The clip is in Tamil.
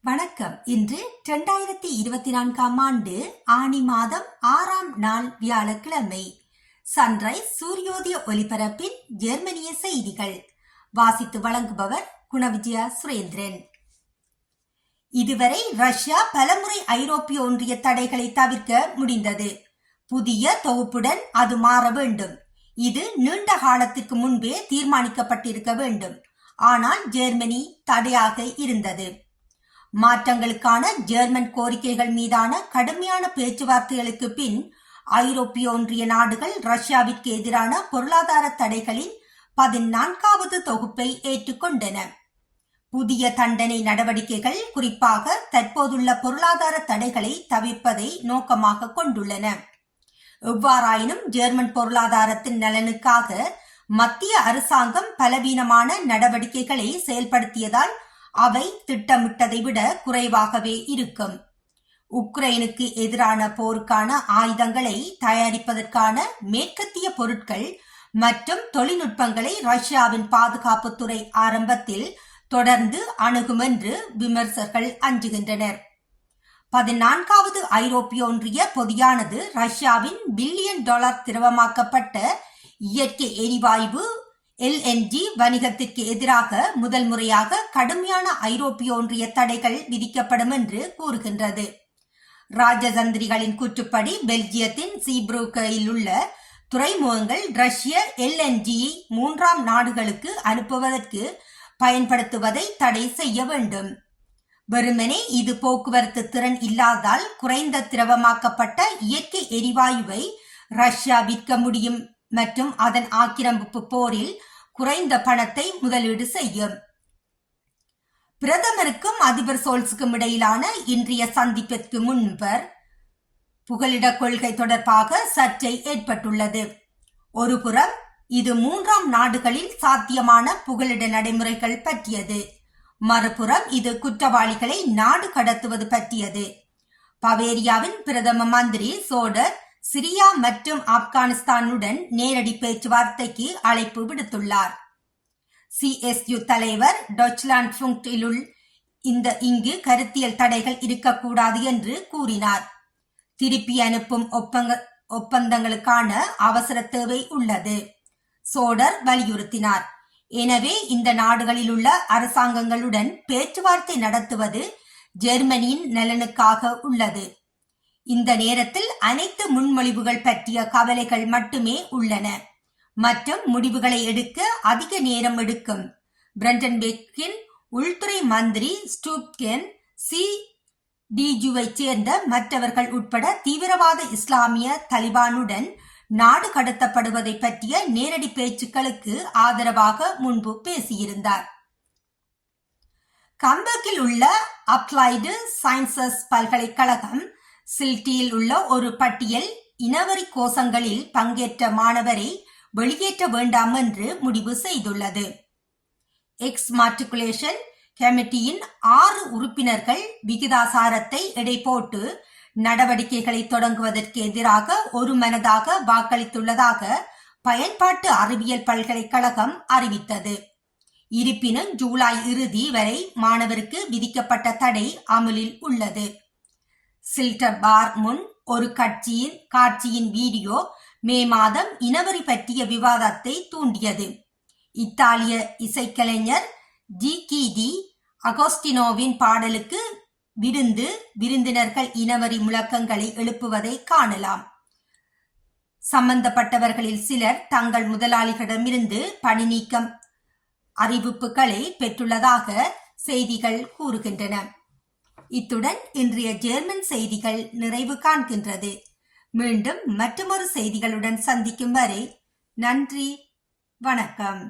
வணக்கம். இன்று 2024 ஆண்டு ஆனி மாதம் 6ஆம் நாள் வியாழக்கிழமை. சன்ரைஸ் சூரியோதய ஒலிபரப்பின் ஜெர்மனிய செய்திகள் வாசித்து வழங்குபவர் குணவிஜயா சுரேந்திரன். இதுவரை ரஷ்யா பலமுறை ஐரோப்பிய ஒன்றிய தடைகளை தவிர்க்க முடிந்தது. புதிய தொகுப்புடன் அது மாற வேண்டும். இது நீண்ட காலத்திற்கு முன்பே தீர்மானிக்கப்பட்டிருக்க வேண்டும். ஆனால் ஜெர்மனி தடையாக இருந்தது. மாற்றங்களுக்கான ஜெர்மன் கோரிக்கைகள் மீதான கடுமையான பேச்சுவார்த்தைகளுக்கு பின் ஐரோப்பிய ஒன்றிய நாடுகள் ரஷ்யாவிற்கு எதிரான பொருளாதார தடைகளின் 14வது தொகுப்பை ஏற்றுக்கொண்டன. புதிய தண்டனை நடவடிக்கைகள் குறிப்பாக தற்போதுள்ள பொருளாதார தடைகளை தவிர்ப்பதை நோக்கமாக கொண்டுள்ளன. எவ்வாறாயினும் ஜெர்மன் பொருளாதாரத்தின் நலனுக்காக மத்திய அரசாங்கம் பலவீனமான நடவடிக்கைகளை செயல்படுத்தியதால் அவை திட்டமிட்டதை விட குறைவாகவே இருக்கும். உக்ரைனுக்கு எதிரான போருக்கான ஆயுதங்களை தயாரிப்பதற்கான மேற்கத்திய பொருட்கள் மற்றும் தொழில்நுட்பங்களை ரஷ்யாவின் பாதுகாப்புத்துறை ஆரம்பத்தில் தொடர்ந்து அணுகும் என்று விமர்சகர்கள் அஞ்சுகின்றனர். 14வது ஐரோப்பிய ஒன்றிய பொதியானது ரஷ்யாவின் $1 பில்லியன் திரவமாக்கப்பட்ட இயற்கை எரிவாயு LNG வணிகத்திற்கு எதிராக முதல் முறையாக கடுமையான ஐரோப்பிய ஒன்றிய தடைகள் விதிக்கப்படும் என்று கூறுகின்றது. ராஜதந்திரிகளின் கூற்றுப்படி பெல்ஜியத்தின் சீப்ரூக்கில் உள்ள துறைமுகங்கள் ரஷ்ய LNG-யை 3ஆம் நாடுகளுக்கு அனுப்புவதற்கு பயன்படுத்துவதை தடை செய்ய வேண்டும். வெறுமனே இது போக்குவரத்து திறன் இல்லாதால் குறைந்த திரவமாக்கப்பட்ட இயற்கை எரிவாயுவை ரஷ்யா விற்க முடியும் மற்றும் அதன் ஆக்கிரமிப்பு போரில் குறைந்த பணத்தை முதலீடு செய்யும். பிரதமருக்கும் அதிபர் சோல்ஸுக்கும் இடையிலான இன்றைய சந்திப்பிற்கு முன்பர் புகலிட கொள்கை தொடர்பாக சர்ச்சை ஏற்பட்டுள்ளது. ஒருபுறம் இது 3ஆம் நாடுகளில் சாத்தியமான புகலிட நடைமுறைகள் பற்றியது. மறுபுறம் இது குற்றவாளிகளை நாடு கடத்துவது பற்றியது. பவேரியாவின் பிரதம மந்திரி சோடர் சிரியா மற்றும் ஆப்கானிஸ்தானுடன் நேரடி பேச்சுவார்த்தைக்கு அழைப்பு விடுத்துள்ளார். CSU தலைவர் டொச்லாண்ட் ஃபுங்கிலுள் இங்கு கருத்தியல் தடைகள் இருக்கக்கூடாது என்று கூறினார். திருப்பி அனுப்பும் ஒப்பந்தங்களுக்கான அவசர தேவை உள்ளது, சோடர் வலியுறுத்தினார். எனவே இந்த நாடுகளில் உள்ள அரசாங்கங்களுடன் பேச்சுவார்த்தை நடத்துவது ஜெர்மனியின் நலனுக்காக உள்ளது. இந்த நேரத்தில் அனைத்து முன்மொழிவுகள் பற்றிய கவலைகள் மட்டுமே உள்ளன மற்றும் முடிவுகளை எடுக்க அதிக நேரம் எடுக்கும். பிரண்டன்பெர்க்கின் உள்துறை மந்திரி ஸ்டூப்கென் CDU-வை சேர்ந்த மற்றவர்கள் உட்பட தீவிரவாத இஸ்லாமிய தலிபானுடன் நாடு கடத்தப்படுவதை பற்றிய நேரடி பேச்சுக்களுக்கு ஆதரவாக முன்பு பேசியிருந்தார். கம்பர்க்கில் உள்ள அப்ளைடு சயின்சஸ் பல்கலைக்கழகம் சில்டியில் உள்ள ஒரு பட்டியல் இனவரி கோஷங்களில் பங்கேற்ற மாணவரை வெளியேற்ற வேண்டாம் என்று முடிவு செய்துள்ளது. எக்ஸ்மாட்ரிகுலேஷன் கமிட்டியின் 6 உறுப்பினர்கள் விகிதாசாரத்தை எடை போட்டு நடவடிக்கைகளை தொடங்குவதற்கு எதிராக ஒருமனதாக வாக்களித்துள்ளதாக பயன்பாட்டு அறிவியல் பல்கலைக்கழகம் அறிவித்தது. இருப்பினும் ஜூலை இறுதி வரை மாணவருக்கு விதிக்கப்பட்ட தடை அமலில் உள்ளது. சில்டர் பார் முன் ஒரு காட்சியின் வீடியோ மே மாதம் இனவரி பற்றிய விவாதத்தை தூண்டியது. இத்தாலிய இசைக்கலைஞர் ஜிகிடி அகோஸ்டினோவின் பாடலுக்கு விருந்தினர்கள் இனவரி முழக்கங்களை எழுப்புவதை காணலாம். சம்பந்தப்பட்டவர்களில் சிலர் தங்கள் முதலாளிகளிடமிருந்து பணி நீக்கம் அறிவிப்புகளை பெற்றுள்ளதாக செய்திகள் கூறுகின்றன. இத்துடன் இன்றைய ஜெர்மன் செய்திகள் நிறைவு காண்கின்றது. மீண்டும் மற்றொரு செய்திகளுடன் சந்திக்கும் வரை நன்றி, வணக்கம்.